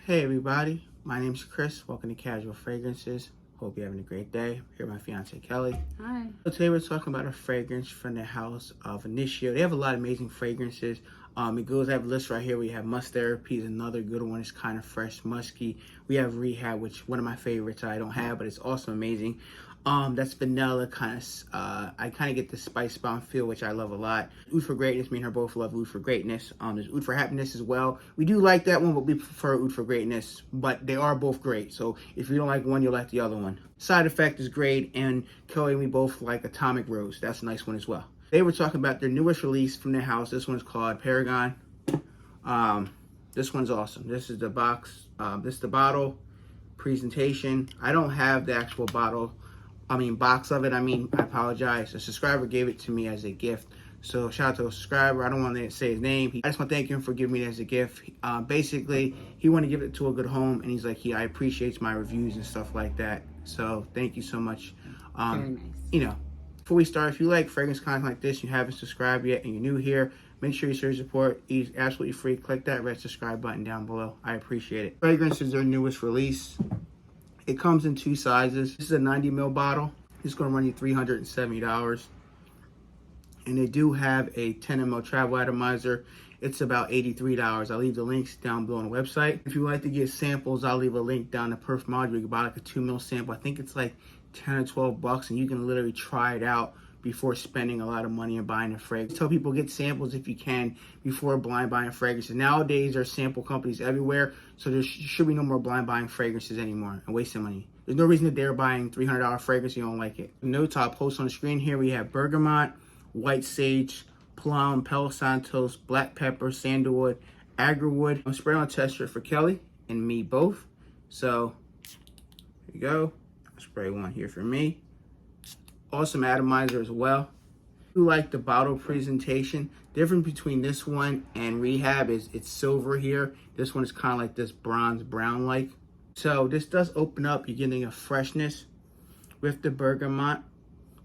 Hey everybody, my name's Chris. Welcome to Casual Fragrances. Hope you're having a great day. Here with my fiance Kelly. Hi. So today we're talking about a fragrance from the house of Initio. They have a lot of amazing fragrances. It goes, I have a list right here. We have Must Therapy is another good one. It's kind of fresh, musky. We have Rehab, which one of my favorites I don't have, but it's also amazing. That's vanilla kind of, I kind of get the spice bomb feel, which I love a lot. Oud for Greatness, me and her both love Oud for Greatness. There's Oud for Happiness as well. We do like that one, but we prefer Oud for Greatness, but they are both great. So if you don't like one, you'll like the other one. Side Effect is great, and Kelly and me both like Atomic Rose. That's a nice one as well. They were talking about their newest release from their house. This one's called Paragon. This one's awesome. This is the box, this is the bottle presentation. I don't have the actual box of it. I apologize. A subscriber gave it to me as a gift. So shout out to a subscriber. I don't want to say his name. I just want to thank him for giving me it as a gift. Basically, he wanted to give it to a good home, and he's like, I appreciates my reviews and stuff like that. So thank you so much. Very nice. Before we start, if you like fragrance content like this, you haven't subscribed yet, and you're new here, make sure you show your support. It's absolutely free. Click that red subscribe button down below. I appreciate it. Fragrance is their newest release. It comes in two sizes. This is a 90 ml bottle. It's going to run you $370. And they do have a 10 ml travel atomizer. It's about $83. I'll leave the links down below on the website. If you would like to get samples, I'll leave a link down to Parfums Paragon. You can buy like a 2 ml sample. I think it's like 10 or 12 bucks, and you can literally try it out before spending a lot of money and buying a fragrance. Tell people get samples if you can before blind buying fragrances. Nowadays, there's sample companies everywhere, so there should be no more blind buying fragrances anymore and wasting money. There's no reason to dare buying $300 fragrance if you don't like it. The notes I'll post on the screen here, we have bergamot, white sage, plum, Palo Santos, black pepper, sandalwood, agarwood. I'm spraying on tester for Kelly and me both. So, here you go. I'll spray one here for me. Awesome atomizer as well. If you like the bottle presentation, difference between this one and Rehab is it's silver here. This one is kind of like this bronze brown like. So this does open up. You're getting a freshness with the bergamot.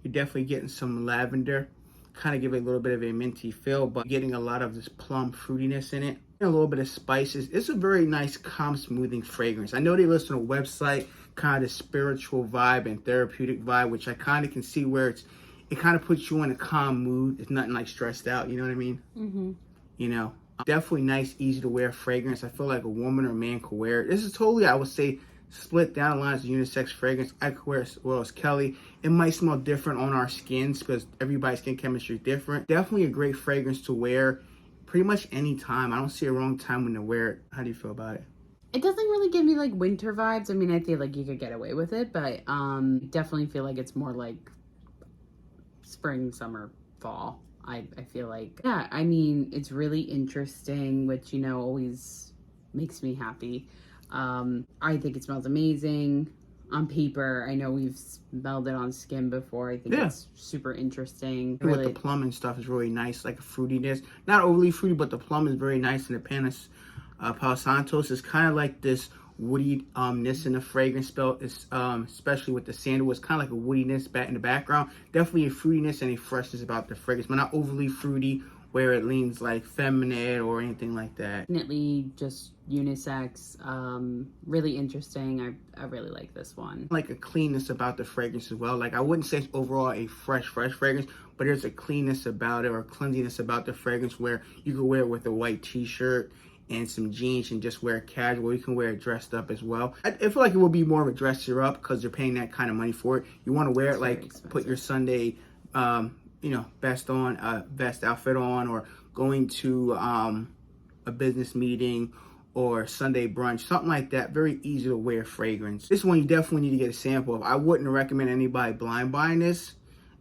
You're definitely getting some lavender. Kind of give it a little bit of a minty feel, but getting a lot of this plum fruitiness in it. And a little bit of spices. It's a very nice, calm, smoothing fragrance. I know they list on a website, kind of spiritual vibe and therapeutic vibe, which I kind of can see where it kind of puts you in a calm mood. It's nothing like stressed out, you know what I mean? Mm-hmm. Definitely nice, easy to wear fragrance. I feel like a woman or man could wear it. This is totally, I would say, split down the lines of unisex fragrance. I could wear it as well as Kelly. It might smell different on our skins because everybody's skin chemistry is different. Definitely a great fragrance to wear pretty much any time. I don't see a wrong time when to wear it. How do you feel about it? It doesn't really give me like winter vibes. I mean, I feel like you could get away with it, but definitely feel like it's more like spring, summer, fall. I feel like, yeah, I mean, it's really interesting, which, always makes me happy. I think it smells amazing on paper. I know we've smelled it on skin before. I think it's super interesting. Really, with the plum and stuff is really nice, like a fruitiness. Not overly fruity, but the plum is very nice. And the Palo Santos is kind of like this woodiness in the fragrance spell. It's especially with the sandalwood, it's kind of like a woodiness back in the background. Definitely a fruitiness and a freshness about the fragrance, but not overly fruity where it leans like feminine or anything like that. Definitely just unisex. Really interesting. I really like this one. Like a cleanness about the fragrance as well. Like I wouldn't say it's overall a fresh fragrance, but there's a cleanness about it or a cleanliness about the fragrance where you can wear it with a white t-shirt and some jeans and just wear it casual. You can wear it dressed up as well. I feel like it will be more of a dresser up because you're paying that kind of money for it. You want to wear it like put your Sunday vest outfit on, or going to a business meeting or Sunday brunch, something like that. Very easy to wear fragrance. This one you definitely need to get a sample of. I wouldn't recommend anybody blind buying this,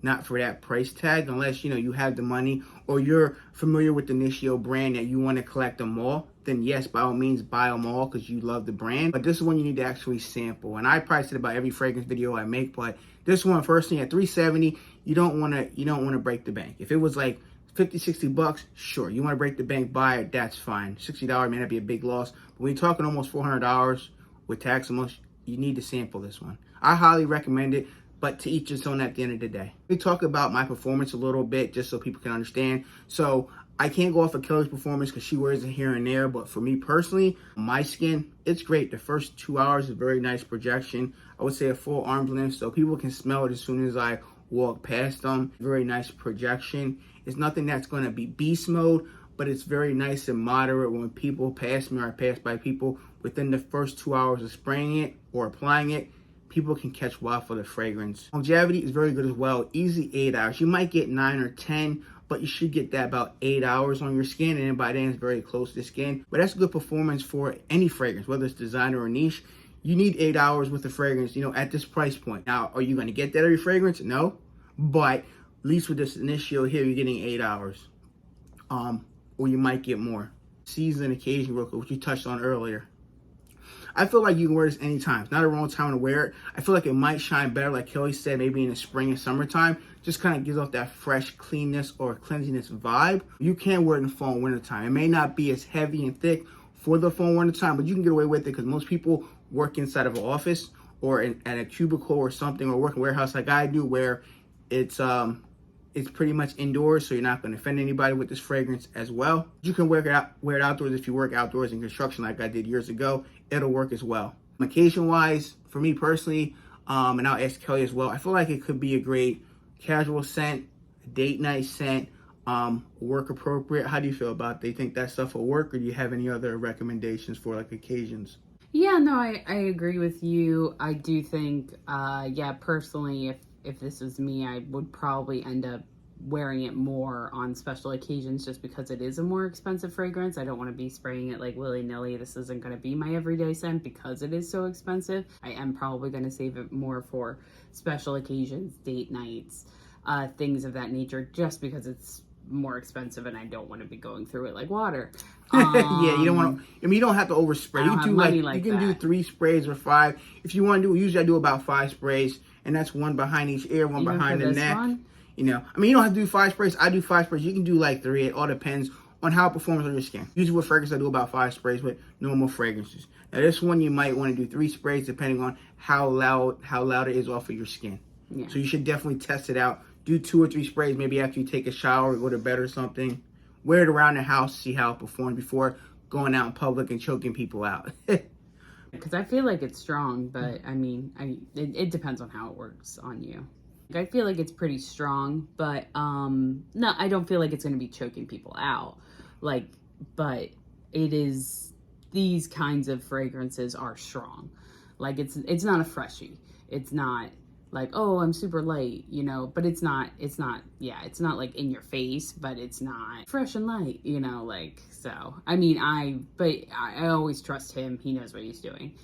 not for that price tag, unless you have the money or you're familiar with the Initio brand that you want to collect them all. Then yes, by all means, buy them all because you love the brand. But this is one you need to actually sample. And I probably said about every fragrance video I make, but this one, first thing at $370, you don't want to break the bank. If it was like 50, 60 bucks, sure. You want to break the bank, buy it, that's fine. $60 may not be a big loss. But when you're talking almost $400 with tax almost, you need to sample this one. I highly recommend it. but to each his own at the end of the day. We talk about my performance a little bit just so people can understand. So I can't go off of Kelly's performance because she wears it here and there, but for me personally, my skin, it's great. The first 2 hours is very nice projection. I would say a full arm's length, so people can smell it as soon as I walk past them. Very nice projection. It's nothing that's going to be beast mode, but it's very nice and moderate when people pass me or I pass by people. Within the first 2 hours of spraying it or applying it, people can catch wild for the fragrance. Longevity is very good as well. Easy 8 hours. You might get 9 or 10, but you should get that about 8 hours on your skin, and then by then it's very close to the skin. But that's good performance for any fragrance, whether it's designer or niche. You need 8 hours with the fragrance, at this price point. Now, are you going to get that every fragrance? No, but at least with this Initio here, you're getting 8 hours, or you might get more. Season and occasion, real quick, which you touched on earlier. I feel like you can wear this anytime. It's not a wrong time to wear it. I feel like it might shine better, like Kelly said, maybe in the spring and summertime. Just kind of gives off that fresh cleanness or cleansiness vibe. You can wear it in the fall and winter time. It may not be as heavy and thick for the fall and winter time, but you can get away with it because most people work inside of an office or at a cubicle or something, or work in a warehouse like I do, where it's pretty much indoors, so you're not going to offend anybody with this fragrance as well. You can wear it outdoors if you work outdoors in construction like I did years ago. It'll work as well. Occasion-wise, for me personally, and I'll ask Kelly as well, I feel like it could be a great casual scent, date night scent, work appropriate. How do you feel about it? Do you think that stuff will work, or do you have any other recommendations for like occasions? Yeah, no, I agree with you. I do think, personally, if this was me, I would probably end up wearing it more on special occasions just because it is a more expensive fragrance. I don't want to be spraying it like willy-nilly. This isn't going to be my everyday scent because it is so expensive. I am probably going to save it more for special occasions, date nights, things of that nature, just because it's more expensive and I don't want to be going through it like water. Yeah, you don't want to. I mean, you don't have to overspray. I don't have money like you can do 3 sprays or 5 if you want to do. Usually, I do about 5 sprays, and that's one behind each ear, one Even behind for the this neck. one? I mean, you don't have to do 5 sprays. I do 5 sprays. You can do like 3. It all depends on how it performs on your skin. Usually with fragrance, I do about 5 sprays with normal fragrances. Now, this one you might want to do 3 sprays depending on how loud it is off of your skin. Yeah. So you should definitely test it out. Do 2 or 3 sprays maybe after you take a shower or go to bed or something. Wear it around the house, see how it performs before going out in public and choking people out. Because I feel like it's strong, but I mean, it depends on how it works on you. I feel like it's pretty strong, but no, I don't feel like it's going to be choking people out. But it is, these kinds of fragrances are strong. Like it's not a freshie. It's not like, oh, I'm super light, but it's not like in your face, but it's not fresh and light, so, I mean, I always trust him. He knows what he's doing,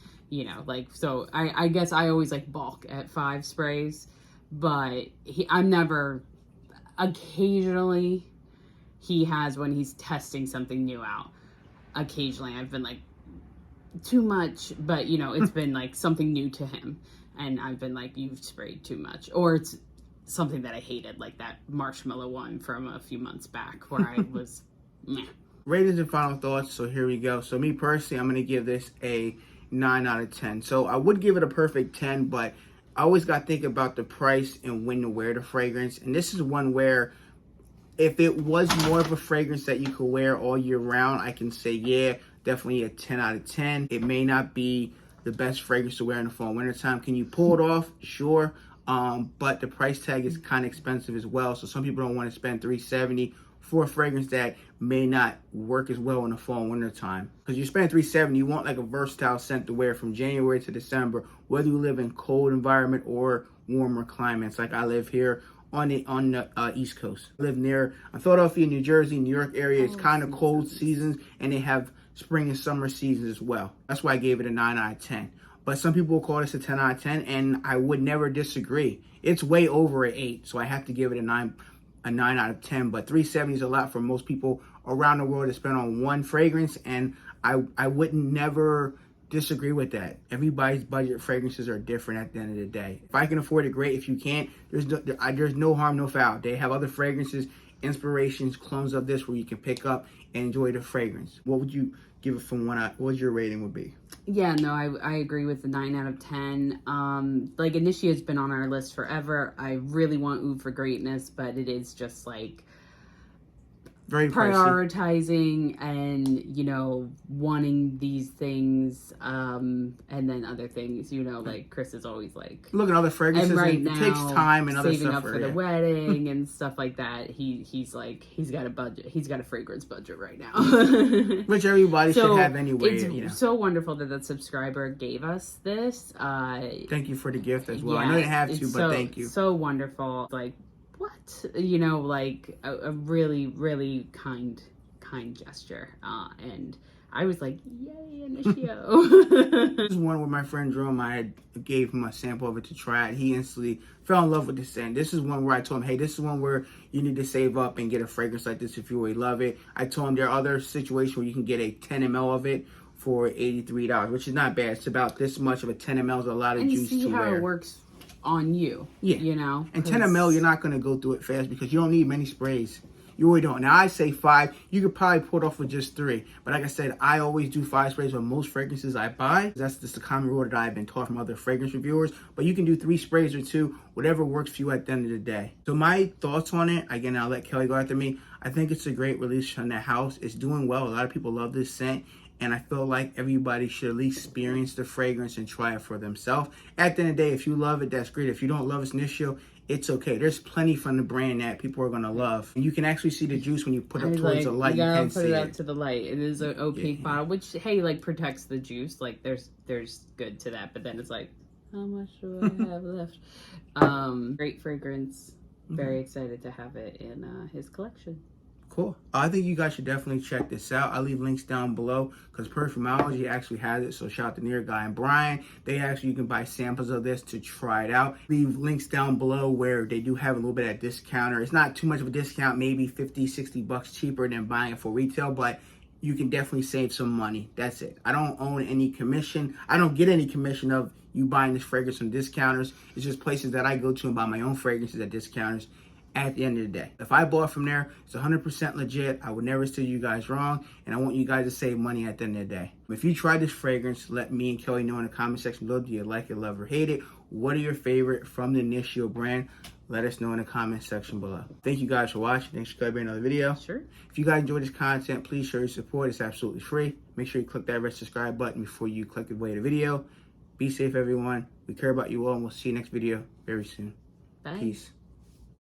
so I guess I always balk at 5 sprays, but I'm never, occasionally he has when he's testing something new out. Occasionally I've been too much, but it's been something new to him. And I've been you've sprayed too much. Or it's something that I hated, like that marshmallow one from a few months back where I was, meh. Ratings and final thoughts. So here we go. So me personally, I'm going to give this a 9 out of 10. So I would give it a perfect 10, but I always got to think about the price and when to wear the fragrance. And this is one where if it was more of a fragrance that you could wear all year round, I can say, yeah, definitely a 10 out of 10. It may not be the best fragrance to wear in the fall and winter time. Can you pull it off? Sure. But the price tag is kind of expensive as well. So some people don't want to spend $370 for a fragrance that may not work as well in the fall and winter time. Because you spend $370, you want a versatile scent to wear from January to December, whether you live in cold environment or warmer climates. Like I live here on the East Coast. I live near Philadelphia, New Jersey, New York area. It's kind of cold seasons, and they have spring and summer seasons as well. That's why I gave it a 9 out of 10. But some people will call this a 10 out of 10, and I would never disagree. It's way over an 8, so I have to give it a 9 out of 10. But $370 is a lot for most people around the world to spend on one fragrance, and I wouldn't never disagree with that. Everybody's budget fragrances are different at the end of the day. If I can afford it, great. If you can't, there's no harm, no foul. They have other fragrances, inspirations, clones of this where you can pick up and enjoy the fragrance. What would you give it from 1 out? What would your rating would be? Yeah, no, I agree with the 9 out of 10. Initio's been on our list forever. I really want Oud for Greatness, but it is just Very pricey. prioritizing and, you know, wanting these things, and then other things, you know, like Chris is always like, look at other fragrances, and right and now, it takes time and other saving stuff up for the wedding and stuff like that. He's like, he's got a budget. He's got a fragrance budget right now. Which everybody should have anyway. It's you know. so wonderful that subscriber gave us this. Thank you for the gift as well. Yeah, I know you didn't have to, but thank you. So wonderful. Like, what? You know, like a really, really kind gesture. And I was like, yay, Initio. This is one where my friend Jerome, I gave him a sample of it to try it. He instantly fell in love with the scent. This is one where I told him, hey, this is one where you need to save up and get a fragrance like this if you really love it. I told him there are other situations where you can get a 10 ml of it for $83, which is not bad. It's about this much of a 10 ml is a lot of juice to wear. And see how it works on you. Yeah. You know? And 10 ml, you're not going to go through it fast because you don't need many sprays. You really don't. Now, I say 5. You could probably pull it off with just 3. But like I said, I always do 5 sprays on most fragrances I buy. That's just the common rule that I've been taught from other fragrance reviewers. But you can do 3 sprays or 2, whatever works for you at the end of the day. So my thoughts on it, again, I'll let Kelly go after me. I think it's a great release from the house. It's doing well. A lot of people love this scent. And I feel like everybody should at least experience the fragrance and try it for themselves. At the end of the day, if you love it, that's great. If you don't love Initio, it's okay. There's plenty from the brand that people are going to love. And you can actually see the juice when you put it towards the light. You can put see it up to the light. It is an opaque bottle, which, hey, like protects the juice. Like there's good to that. But then it's like, how much do I have left? Great fragrance. Very excited to have it in his collection. Cool. I think you guys should definitely check this out. I'll leave links down below because Perfumology actually has it. So shout out to Near Guy and Brian. You can buy samples of this to try it out. Leave links down below where they do have a little bit of discount. It's not too much of a discount, maybe 50, 60 bucks cheaper than buying it for retail, but you can definitely save some money. That's it. I don't own any commission. I don't get any commission of you buying this fragrance from discounters. It's just places that I go to and buy my own fragrances at discounters. At the end of the day, if I bought from there, it's 100% legit. I would never steer you guys wrong, and I want you guys to save money at the end of the day. If you try this fragrance, let me and Kelly know in the comment section below. Do you like it, love, or hate it? What are your favorite from the Initio brand? Let us know in the comment section below. Thank you guys for watching. Thanks for subscribing to another video. Sure. If you guys enjoy this content, please show your support. It's absolutely free. Make sure you click that red subscribe button before you click away the video. Be safe, everyone. We care about you all, and we'll see you next video very soon. Bye. Peace.